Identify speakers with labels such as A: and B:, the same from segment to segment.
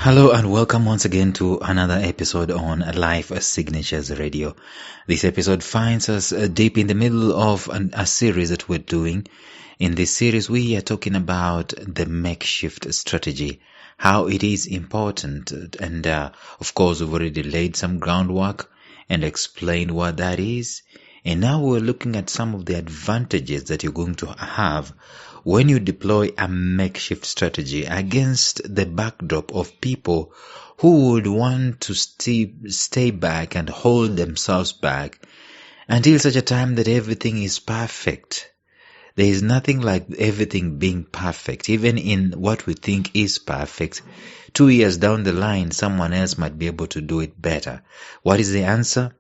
A: Hello and welcome once again to another episode on Life Signatures Radio. This episode finds us deep in the middle of a series that we're doing. In this series, we are talking about the makeshift strategy, how it is important, and of course, we've already laid some groundwork and explained what that is. And now we're looking at some of the advantages that you're going to have when you deploy a makeshift strategy against the backdrop of people who would want to stay back and hold themselves back until such a time that everything is perfect. There is nothing like everything being perfect. Even in what we think is perfect, 2 years down the line, someone else might be able to do it better. What is the answer?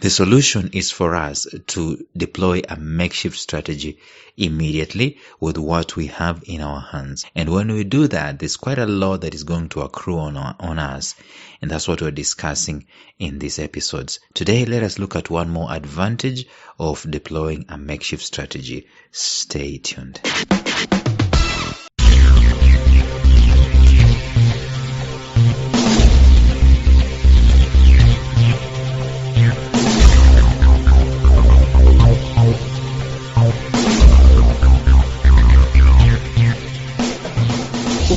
A: The solution is for us to deploy a makeshift strategy immediately with what we have in our hands. And when we do that, there's quite a lot that is going to accrue on us. And that's what we're discussing in these episodes. Today, let us look at one more advantage of deploying a makeshift strategy. Stay tuned.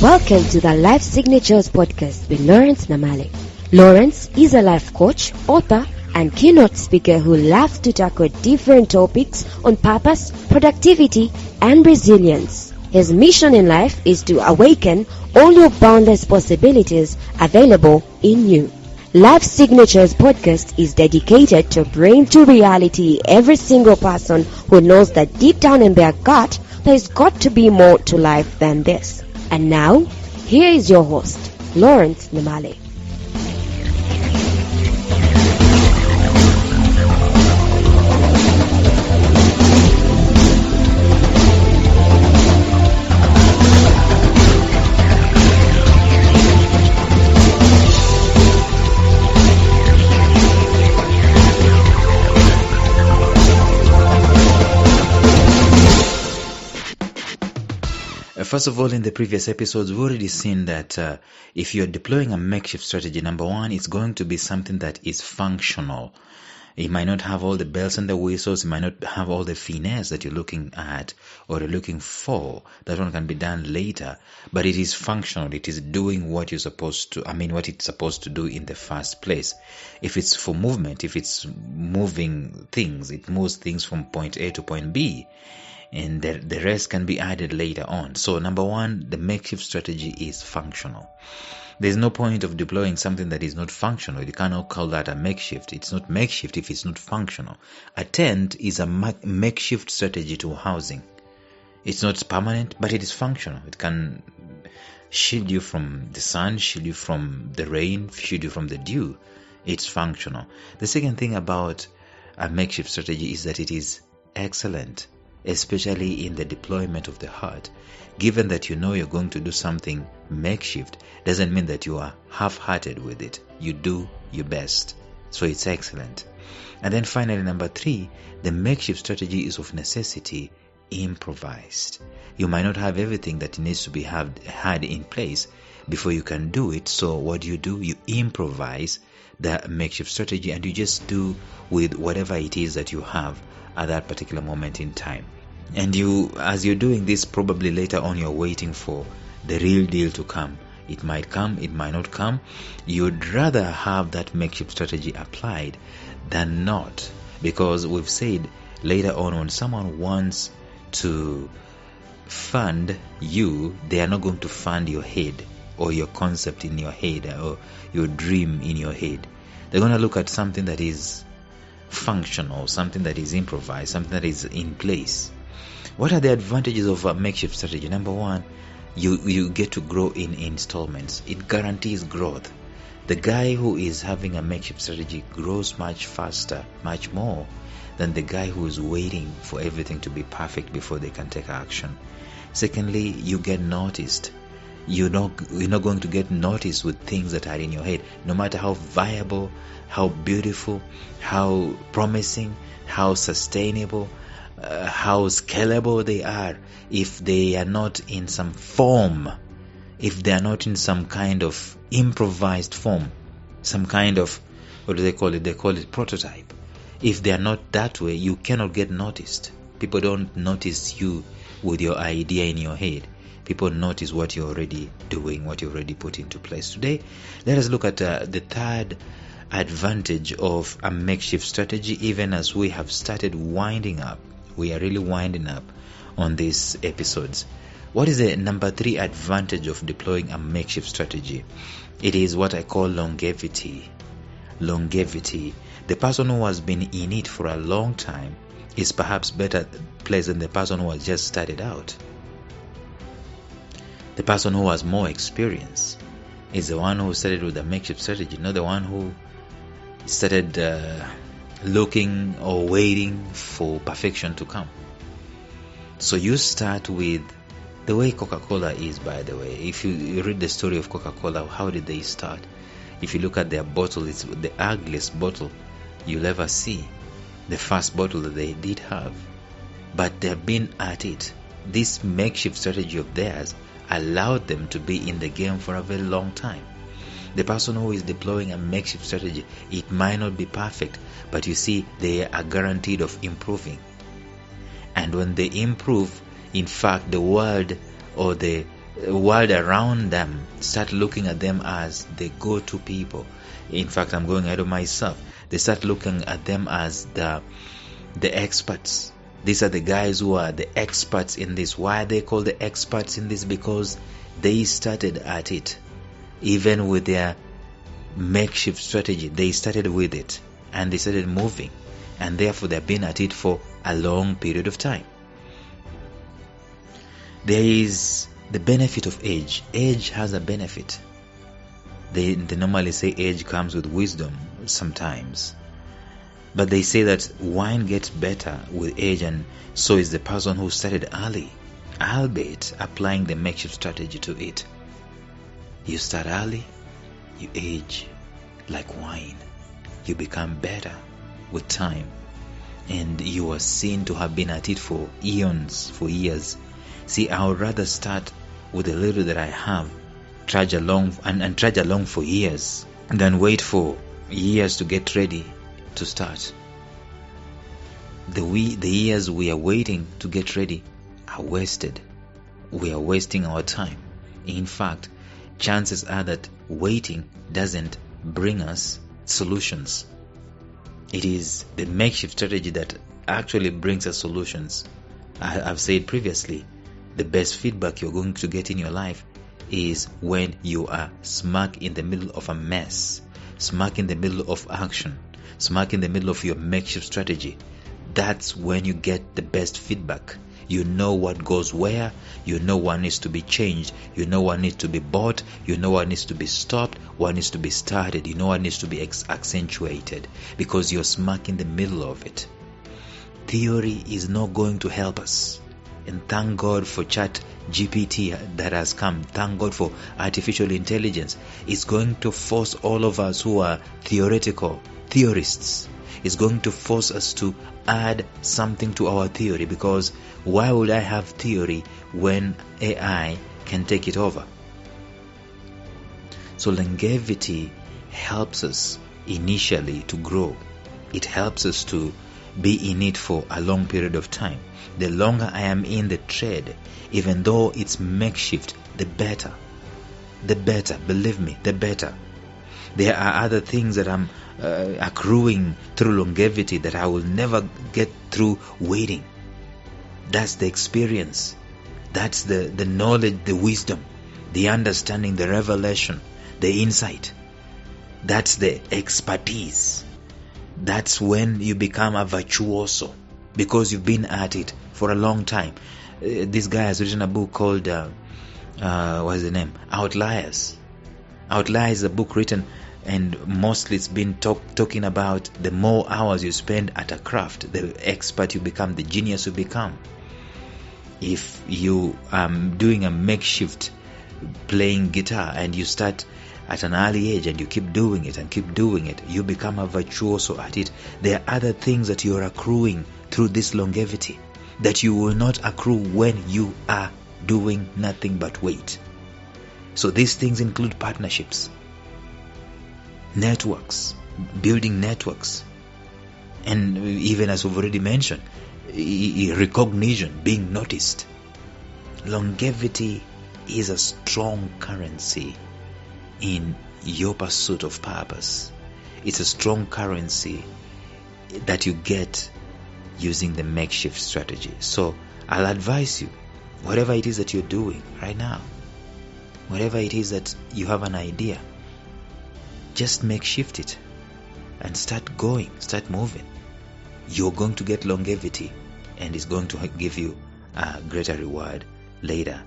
B: Welcome to the Life Signatures podcast with Lawrence Namale. Lawrence is a life coach, author, and keynote speaker who loves to tackle different topics on purpose, productivity, and resilience. His mission in life is to awaken all your boundless possibilities available in you. Life Signatures podcast is dedicated to bring to reality every single person who knows that deep down in their gut, there's got to be more to life than this. And now, here is your host, Lawrence Namale.
A: First of all, in the previous episodes, we've already seen that if you're deploying a makeshift strategy, number one, it's going to be something that is functional. It might not have all the bells and the whistles. It might not have all the finesse that you're looking at or you're looking for. That one can be done later. But it is functional. It is doing what you're supposed to, what it's supposed to do in the first place. If it's for movement, if it's moving things, it moves things from point A to point B. And the rest can be added later on. So number one, the makeshift strategy is functional. There's no point of deploying something that is not functional. You cannot call that a makeshift. It's not makeshift if it's not functional. A tent is a makeshift strategy to housing. It's not permanent, but it is functional. It can shield you from the sun, shield you from the rain, shield you from the dew. It's functional. The second thing about a makeshift strategy is that it is excellent, especially in the deployment of the heart. Given that you know you're going to do something makeshift, doesn't mean that you are half-hearted with it. You do your best. So it's excellent. And then finally, number three, the makeshift strategy is of necessity improvised. You might not have everything that needs to be had in place before you can do it. So what do? You improvise the makeshift strategy and you just do with whatever it is that you have at that particular moment in time. And as you're doing this, probably later on you're waiting for the real deal to come. It might come, it might not come. You'd rather have that makeshift strategy applied than not, because we've said later on when someone wants to fund you, they are not going to fund your head or your concept in your head or your dream in your head. They're going to look at something that is functional, something that is improvised, something that is in place. What are the advantages of a makeshift strategy? Number one, you get to grow in installments. It guarantees growth. The guy who is having a makeshift strategy grows much faster, much more than the guy who is waiting for everything to be perfect before they can take action. Secondly, you get noticed. You're not going to get noticed with things that are in your head, no matter how viable, how beautiful, how promising, how sustainable, how scalable they are. If they are not in some form if they are not in some kind of improvised form, some kind of, what do they call it? They call it prototype. If they are not that way, you cannot get noticed. People don't notice you with your idea in your head. People notice what you're already doing, what you already put into place. Today, let us look at the third advantage of a makeshift strategy. Even as we have started winding up, we are really winding up on these episodes. What is the number 3 advantage of deploying a makeshift strategy? It is what I call longevity. Longevity. The person who has been in it for a long time is perhaps better placed than the person who has just started out. The person who has more experience is the one who started with a makeshift strategy, not the one who started looking or waiting for perfection to come. So you start with the way Coca-Cola is, by the way. If you read the story of Coca-Cola, how did they start? If you look at their bottle, it's the ugliest bottle you'll ever see. The first bottle that they did have. But they've been at it. This makeshift strategy of theirs allowed them to be in the game for a very long time. The person who is deploying a makeshift strategy, it might not be perfect, but you see, they are guaranteed of improving. And when they improve, in fact, the world or the world around them start looking at them as the go-to people. In fact, I'm going ahead of myself. They start looking at them as the experts. These are the guys who are the experts in this. Why are they called the experts in this? Because they started at it. Even with their makeshift strategy, they started with it and they started moving, and therefore they've been at it for a long period of time. There is the benefit of age. Age has a benefit. They normally say age comes with wisdom sometimes. But they say that wine gets better with age, and so is the person who started early, albeit applying the makeshift strategy to it. You start early, you age like wine. You become better with time, and you are seen to have been at it for eons, for years. See, I would rather start with the little that I have, trudge along and trudge along for years, than wait for years to get ready to start. The years we are waiting to get ready are wasted. We are wasting our time. In fact, chances are that waiting doesn't bring us solutions. It is the makeshift strategy that actually brings us solutions. I've said previously, the best feedback you're going to get in your life is when you are smack in the middle of a mess, smack in the middle of action, smack in the middle of your makeshift strategy. That's when you get the best feedback. You know what goes where, you know what needs to be changed, you know what needs to be bought, you know what needs to be stopped, what needs to be started, you know what needs to be accentuated, because you're smack in the middle of it. Theory is not going to help us. And thank God for Chat GPT that has come. Thank God for artificial intelligence. It's going to force all of us who are theorists. It's going to force us to add something to our theory, because why would I have theory when AI can take it over? So longevity helps us initially to grow. It helps us to be in it for a long period of time. The longer I am in the trade, even though it's makeshift, the better. The better, believe me, the better. There are other things that I'm accruing through longevity that I will never get through waiting. That's the experience. That's the knowledge, the wisdom, the understanding, the revelation, the insight. That's the expertise. That's when you become a virtuoso, because you've been at it for a long time. This guy has written a book called what's the name? Outliers. Outliers is a book written, and mostly it's been talking about the more hours you spend at a craft, the expert you become, the genius you become. If you are doing a makeshift playing guitar and you start at an early age and you keep doing it, you become a virtuoso at it. There are other things that you are accruing through this longevity that you will not accrue when you are doing nothing but wait. So these things include partnerships, networks, building networks, and even, as we've already mentioned, recognition, being noticed. Longevity is a strong currency in your pursuit of purpose. It's a strong currency that you get using the makeshift strategy. So I'll advise you, whatever it is that you're doing right now, whatever it is that you have an idea, just makeshift it and start going, start moving. You're going to get longevity, and it's going to give you a greater reward later.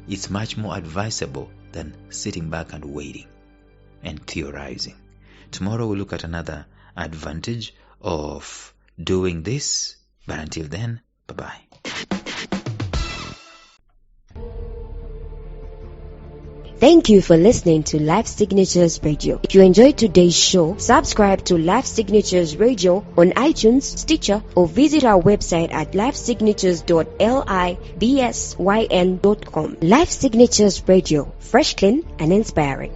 A: It's much more advisable than sitting back and waiting and theorizing. Tomorrow we'll look at another advantage of doing this. But until then, bye-bye.
B: Thank you for listening to Life Signatures Radio. If you enjoyed today's show, subscribe to Life Signatures Radio on iTunes, Stitcher, or visit our website at lifesignatures.libsyn.com. Life Signatures Radio, fresh, clean, and inspiring.